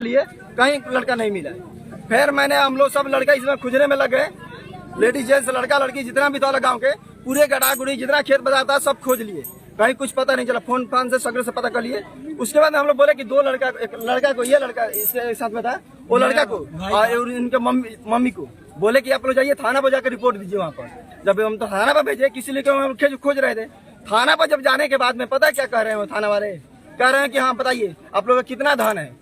लिए कहीं लड़का नहीं मिला। फिर मैंने हम लोग सब लड़का इसमें खुजने में लग गए, लेडीज जेंट्स लड़का लड़की जितना भी था गांव के पूरे गड़ा गुड़ी जितना खेत बाजार था सब खोज लिए, कहीं कुछ पता नहीं चला। फोन फान से सगरे से पता कर लिए। उसके बाद हम लोग बोले कि दो लड़का, एक लड़का को, ये लड़का इसके साथ में था, वो लड़का को और इनके मम्मी को बोले कि आप लोग जाइए थाना पर जाकर रिपोर्ट दीजिए। वहाँ पर जब हम तो थाना पर भेजे, किसी लिए हम खोज रहे थे। थाना पर जब जाने के बाद में पता क्या कह रहे हैं थाना वाले, कह रहे हैं कि हाँ बताइए आप लोग का कितना धन है।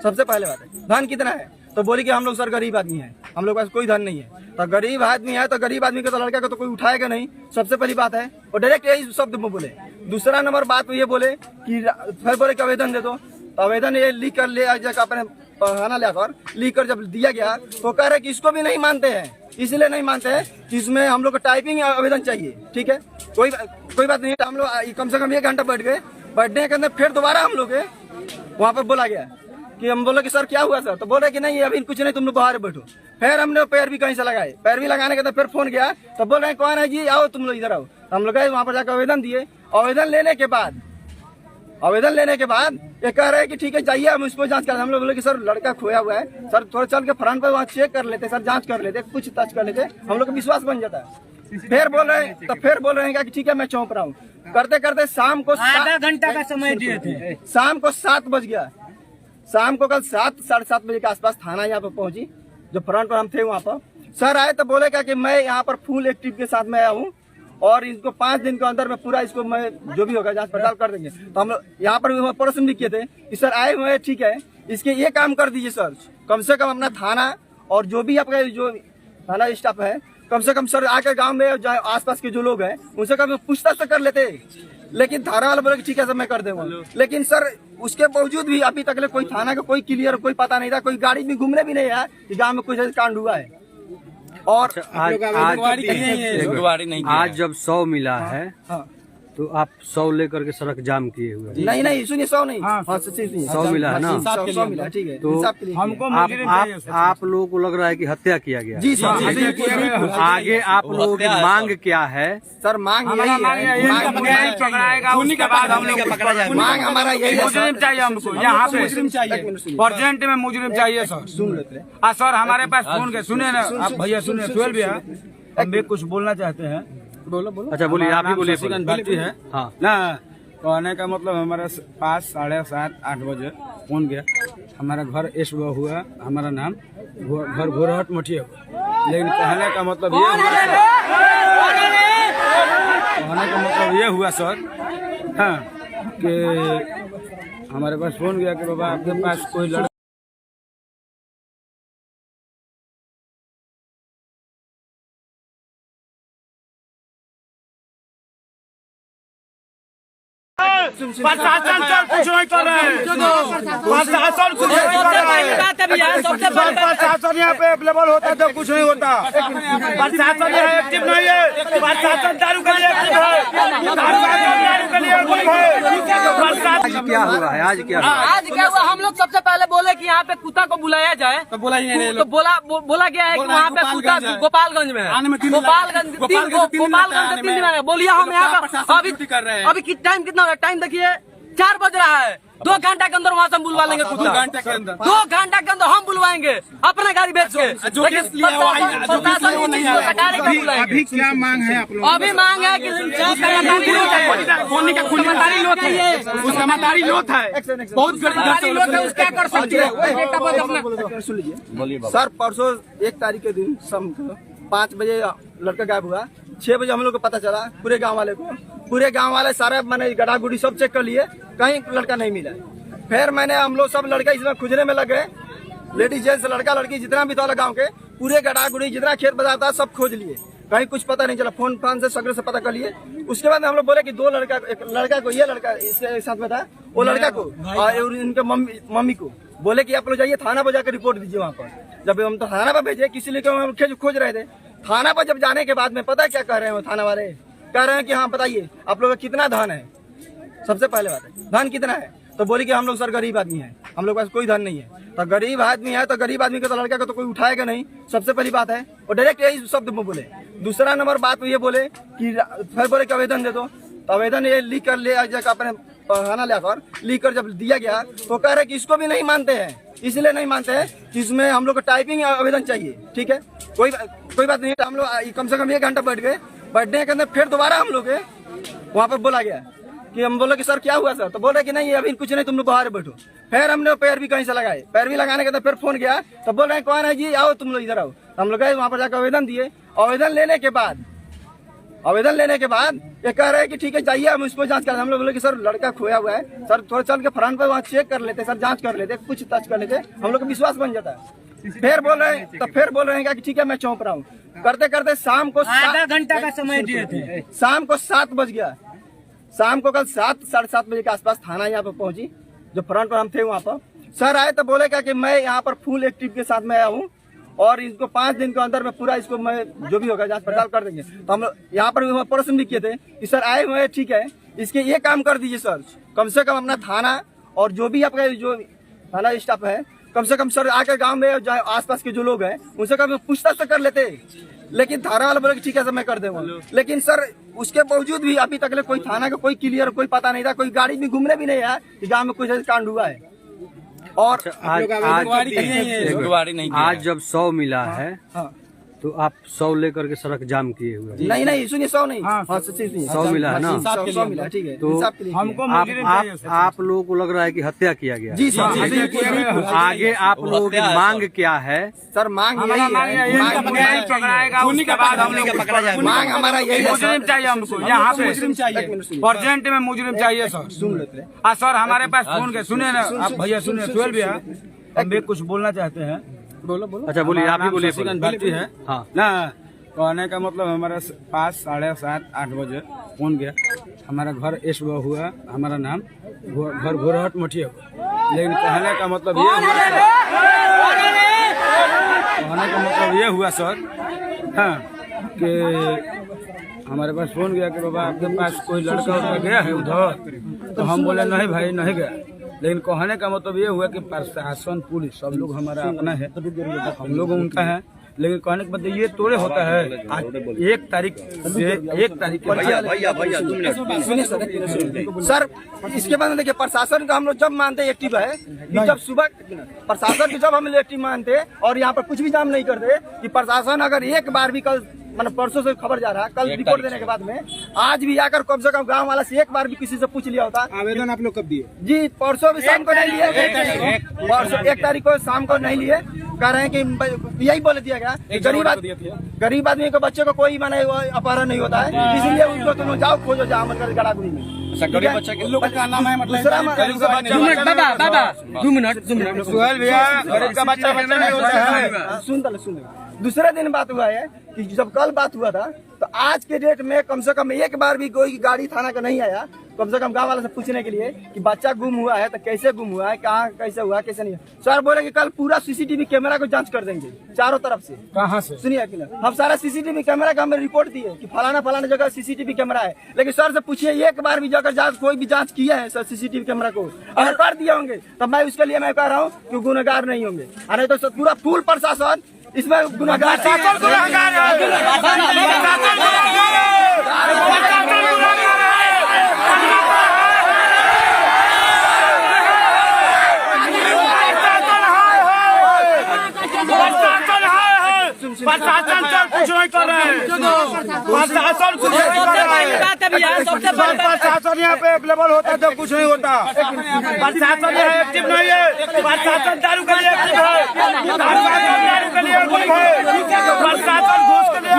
सबसे पहले बात है धन कितना है, तो बोली कि हम लोग सर गरीब आदमी हैं, हम लोग पास कोई धन नहीं है। तो गरीब आदमी है तो गरीब आदमी को तो लड़का को तो कोई उठाएगा नहीं, सबसे पहली बात है। और डायरेक्ट यही शब्द में बोले। दूसरा नंबर बात ये बोले कि फिर बोले कि आवेदन दे दो, तो आवेदन ये लिख कर ले जाकर अपने थाना लेकर लिख कर जब दिया गया तो कह रहे कि इसको भी नहीं मानते हैं। इसलिए नहीं मानते हैं कि इसमें हम लोग को टाइपिंग आवेदन चाहिए। ठीक है, कोई बात नहीं। हम लोग कम से कम 1 घंटा बैठ गए। बैठने के अंदर फिर दोबारा हम लोग वहाँ पर बोला गया कि हम बोले कि सर क्या हुआ सर, तो बोले कि नहीं अभी कुछ नहीं, तुम लोग बाहर बैठो। फिर हमने पैर भी कहीं से लगाए, पैर भी लगाने के बाद फिर फोन गया तो बोल रहे हैं कौन है जी, आओ तुम लोग इधर आओ। हम लोग गए वहाँ पर जाकर आवेदन दिए। आवेदन लेने के बाद ये कह रहे हैं कि ठीक है जाइए हम इसको जांच कर। हम लोग बोले कि सर लड़का खोया हुआ है सर, थोड़ा चल के फ्रंट पर वहाँ चेक कर लेते सर, जांच कर लेते, कुछ टच कर लेते, हम लोग का विश्वास बन जाता है। फिर बोल रहे हैं कि ठीक है मैं चौंक रहा हूँ। करते करते शाम को आधा घंटा का समय दिए थे, शाम को 7 बज गया। शाम को कल 7 साढ़े 7 बजे के आसपास थाना यहाँ पर पहुंची। जो फ्रंट पर हम थे वहाँ पर सर आए तो बोले कि मैं यहाँ पर फुल एक्टिव के साथ में आया हूँ और इसको 5 दिन के अंदर में पूरा इसको मैं जो भी होगा जांच पड़ताल कर देंगे। तो हम लोग यहाँ पर प्रश्न भी किए थे कि सर आए हुए हैं ठीक है, इसके ये काम कर दीजिए सर, कम से कम अपना थाना और जो भी आपका जो थाना स्टाफ है कम से कम सर आकर गाँव में आसपास के जो लोग हैं उनसे कम पूछताछ कर लेते। लेकिन थाना वाला बोले कि ठीक है सर मैं कर दूंगा। लेकिन सर उसके बावजूद भी अभी तक कोई थाना का कोई क्लियर कोई पता नहीं था, कोई गाड़ी भी घूमने भी नहीं है कि गांव में कुछ कांड हुआ है। और आज जब 100 मिला है तो आप 100 लेकर के सड़क जाम किए हुए हैं। नहीं सुनिए 100 नहीं, 100 मिला है ना, 100 मिला ठीक है। तो हमको आप लोगों को लग रहा है कि हत्या किया गया जी सर। आगे आप लोगों की मांग क्या है सर? मांग यही है, मांग हमारा यही है, मुजरिम चाहिए हमको यहाँ पे, अर्जेंट में मुजरिम चाहिए सर। सुन लेते सर हमारे पास फोन के सुने ना आप भैया, सुने सुहेल भैया, हम भी कुछ बोलना चाहते हैं। बोलो। अच्छा बोलिए, आप ही बोलिए। बातचीत है हाँ ना, कहने का मतलब हमारे पास 7:30-8 बजे फोन गया। हमारा घर एसबा हुआ, हमारा नाम घर घोरहट मठिया हुआ। लेकिन कहने का मतलब ये हुआ सर हाँ कि हमारे पास फोन गया कि बाबा आपके पास कोई लड़का प्रशासन सर कुछ नहीं कर रहे हैं, प्रशासन कुछ नहीं कर रहे हैं। प्रशासन यहाँ पे अवेलेबल होता तो कुछ नहीं होता। प्रशासन यहाँ एक्टिव नहीं है, प्रशासन दारू के लिए एक्टिव है, दारू के लिए एक्टिव है। आज क्या हुआ है? आज क्या हुआ? हम लोग सबसे पहले बोले कि यहाँ पे कुत्ता को बुलाया जाए, तो बोला ही नहीं। तो बोला गया है कि वहाँ पे कुत्ता गोपालगंज में है, गोपालगंज से 3 दिन आए। बोलिए हम यहाँ पे अभी टाइम कितना हो रहा है? टाइम देखिए 4 बज रहा है। 2 घंटा के अंदर वहाँ से हम बुलवा लेंगे कुत्ता। 2 घंटे के अंदर हम बुलवाएंगे अपना गाड़ी बेच के। अभी क्या मांग है आप लोग? अभी मांग है कि क्या कर सकते हैं सर? परसों 1 तारीख के दिन शाम को 5 बजे लड़का गायब हुआ। 6 बजे हम लोग को पता चला, पूरे गांव वाले सारे मैंने गड़ा गुड़ी सब चेक कर लिए, कहीं लड़का नहीं मिला। फिर हम लोग सब लड़का इसमें खुजने में लग गए, लेडीज जेंट्स लड़का लड़की जितना भी था गांव के पूरे गड़ा गुड़ी जितना खेत बाजार था सब खोज लिए, कहीं कुछ पता नहीं चला। फोन फान से सगरे से पता कर लिए। उसके बाद हम लोग बोले कि दो लड़का, एक लड़का को, ये लड़का इसके साथ में था, वो लड़का को और इनके मम्मी को बोले कि आप लोग जाइए थाना पर जाकर रिपोर्ट दीजिए। वहाँ पर जब हम तो थाना पर भेजे, किसी लिए हम खोज रहे थे। थाना पर जब जाने के बाद में पता क्या कह रहे हैं थाना वाले, कह रहे हैं कि हाँ बताइए आप लोग का कितना धन है। सबसे पहले बात है धन कितना है, तो बोली कि हम लोग सर गरीब आदमी हैं, हम लोग पास कोई धन नहीं है। तो गरीब आदमी है तो गरीब आदमी को तो लड़का को तो कोई उठाएगा नहीं, सबसे पहली बात है। और डायरेक्ट यही शब्द में बोले। दूसरा नंबर बात ये बोले कि फिर बोले कि आवेदन दे दो, तो आवेदन ये लिख कर ले जाकर अपने थाना लेकर लिख कर जब दिया गया तो कह रहे कि इसको भी नहीं मानते हैं। इसलिए नहीं मानते हैं कि इसमें हम लोग को टाइपिंग आवेदन चाहिए। ठीक है, कोई बात नहीं। हम लोग कम से कम 1 घंटा बैठ गए। बैठने के अंदर फिर दोबारा हम लोग वहाँ पर बोला गया कि हम बोले कि सर क्या हुआ सर, तो बोल रहे कि नहीं अभी कुछ नहीं, तुम लोग बाहर बैठो। फिर हमने पैर भी कहीं से लगाए, पैर भी लगाने के बाद फिर फोन किया, तो बोल रहे हैं कौन है जी, आओ तुम लोग इधर आओ। हम लोग गए वहाँ पर जाकर आवेदन दिए। आवेदन लेने के बाद ये कह रहे हैं कि ठीक है जाइए हम इसको जांच कर। हम लोग बोले कि सर लड़का खोया हुआ है, सर थोड़ा चल के फ्रंट पर वहाँ चेक कर लेते, सर जांच कर लेते, कुछ टच कर लेते, हम लोग को विश्वास बन जाता है। फिर बोल रहे हैं कि ठीक है मैं चौंक रहा हूँ। करते करते शाम को आधा घंटा का समय दिए थे। शाम को 7 बज गया। शाम को कल 7 साढ़े 7 बजे के आसपास थाना यहाँ पर पहुंची, जो फ्रंट पर हम थे वहाँ पर। सर आए तो बोले क्या कि मैं यहाँ पर फुल एक्टिव के साथ में आया हूँ और इसको 5 दिन के अंदर में पूरा इसको मैं जो भी होगा जांच पड़ताल कर देंगे। तो हम यहाँ पर प्रश्न भी किए थे कि सर आए हुए ठीक है, इसके ये काम कर दीजिए सर, कम से कम अपना थाना और जो भी आपका जो थाना स्टाफ है कम से कम सर आकर गांव में आसपास के जो लोग हैं उनसे कभी पूछताछ कर लेते। लेकिन थाना वाला बोले ठीक है सर मैं कर दूंगा। लेकिन सर उसके बावजूद भी अभी तक कोई थाना का कोई क्लियर कोई पता नहीं था, कोई गाड़ी भी घूमने भी नहीं आया कि गाँव में कुछ कांड हुआ है। और आज जब 100 मिला है तो आप 100 लेकर के सड़क जाम किए हुए हैं। नहीं सुनिए 100 नहीं, 100 मिला है ना, 100 मिला ठीक है। तो हमको आप लोगों को लग रहा है कि हत्या किया गया जी सर। आगे आप लोगों की मांग क्या है? सर मांग यही है, मांग हमारा यही है, मुजरिम चाहिए हमको यहाँ पे, अर्जेंट में मुजरिम चाहिए सर। सुन लेते हैं। सर हमारे पास फोन के सुने ना आप भैया, सुनिए सुहेल भैया, हम भी कुछ बोलना चाहते हैं। बोलो। अच्छा बोलिए, आप ही बोलिए। भर्ती है हाँ ना, कहने का मतलब हमारे पास 7:30-8 बजे फोन गया, हमारा घर एस हुआ, हमारा नाम घर घोरहट मठिया हुआ। लेकिन कहने का मतलब ये हुआ सर हाँ कि हमारे पास फोन गया कि बाबा आपके पास कोई लड़का गया है उधर, तो हम बोले नहीं भाई नहीं गया। लेकिन कहने का मतलब ये हुआ कि प्रशासन पुलिस सब लोग हमारा अपना है, हम लोग उनका है। लेकिन कहने का मतलब ये तोड़े होता है 1 तारीख सर इसके बाद देखिए प्रशासन का हम लोग जब मानते एक्टिव है कि जब सुबह प्रशासन की जब हम लोग एक्टिव मानते और यहाँ पर कुछ भी जाम नहीं करते कि प्रशासन अगर एक बार भी कल मतलब परसों से खबर जा रहा है, कल रिपोर्ट देने के बाद में आज भी आकर कम से कम गांव वाला से एक बार भी किसी से पूछ लिया होता। आवेदन आप लोग कब दिए? जी परसों भी शाम को नहीं लिए, परसों 1 तारीख को शाम को नहीं लिए। कह रहे हैं कि यही बोल दिया गया गरीब आदमी को बच्चे को कोई माने अपहरण नहीं होता है, इसलिए उनको तुम जाओ खोजो जाओ मतलब गड़ागुड़ी में। गरीब बच्चा के लोग का नाम है मतलब सुहेल भैया, गरीब का बच्चा नहीं होता है। सुन दूसरे दिन बात हुआ है कि जब कल बात हुआ था तो आज के डेट में कम से कम एक बार भी कोई गाड़ी थाना का नहीं आया, कम से कम गांव वाले से पूछने के लिए कि बच्चा गुम हुआ है तो कैसे गुम हुआ है, कहाँ कैसे हुआ कैसे नहीं। सर बोले कि कल पूरा सीसीटीवी कैमरा को जांच कर देंगे चारों तरफ से। कहाँ से? सुनिए कि हम सारा सीसीटीवी कैमरा का हमें रिपोर्ट दिए कि फलाना जगह सीसीटीवी कैमरा है। लेकिन सर से पूछिए एक बार भी जगह कोई भी जाँच किया है सर सीसीटीवी कैमरा को? अगर कर दिए होंगे तब मैं उसके लिए मैं कह रहा हूँ कि गुनहगार नहीं होंगे, अरे तो पूरा फुल प्रशासन इसमें गुनहगार प्रशासन सर कुछ नहीं कर रहे हैं, प्रशासन कुछ नहीं कर रहा है। प्रशासन यहाँ पे अवेलेबल होता है तो कुछ नहीं होता। प्रशासन यहाँ एक्टिव नहीं है, प्रशासन दारू के लिए एक्टिव है, दारू के लिए एक्टिव है, प्रशासन घूस के लिए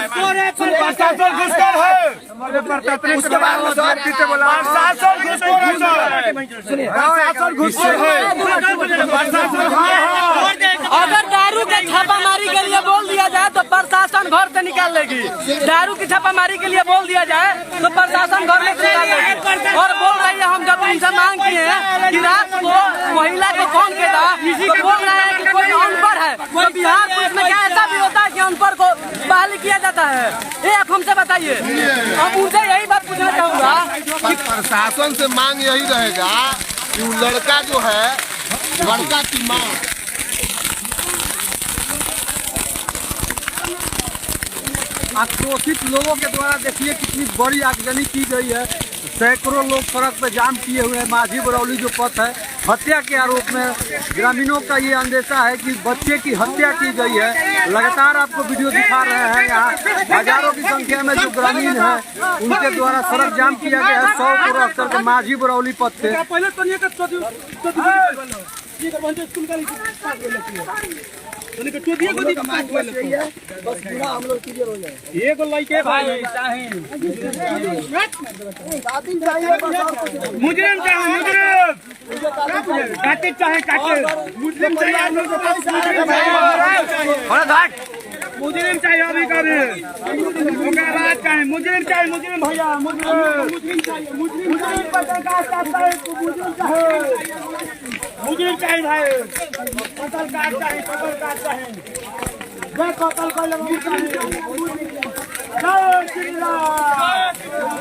एक्टिव है, प्रशासन घूसखोर है। उसके बाद में सर फिर से बोला प्रशासन घूसखोर है सर, सुनिए प्रशासन घूसखोर है, प्रशासन अगर दारू के छापामारी के लिए बोल दिया जाए तो प्रशासन घर से निकाल लेगी। दारू की छापामारी के लिए बोल दिया जाए तो प्रशासन घर में निकाल लेगी। और बोल रही है हम जब उनसे मांग किए हैं कि रात को महिला को कौन कहता तो बोल रहे हैं कि कोई अनपढ़ है। तो बिहार पुलिस में क्या ऐसा भी होता है कि अनपढ़ को बहाली किया जाता है? ये आप हमसे बताइए। अब उनसे यही बात पूछना चाहूँगा कि प्रशासन से मांग यही रहेगा कि वो लड़का जो है लड़का की माँ आक्रोशित लोगों के द्वारा देखिए कितनी बड़ी आगजनी की गई है। सैकड़ों लोग सड़क पर जाम किए हुए हैं। माझी बरौली जो पथ है हत्या के आरोप में ग्रामीणों का ये अंदेशा है कि बच्चे की हत्या की गई है। लगातार आपको वीडियो दिखा रहे हैं, यहाँ हजारों की संख्या में जो ग्रामीण है उनके द्वारा सड़क जाम किया गया है 100 पूर्व अक्सर के माझी बरौली पथ पे। मुजरिम चाहे काटे चाहे काटे मुजरिम चाहिए मुजरिम चाहिए अभी कभी राज चाहे मुजरिम भैया मुजरिम चाहिए भाई कतल काट चाहिए कतल कर लगा जय श्री राम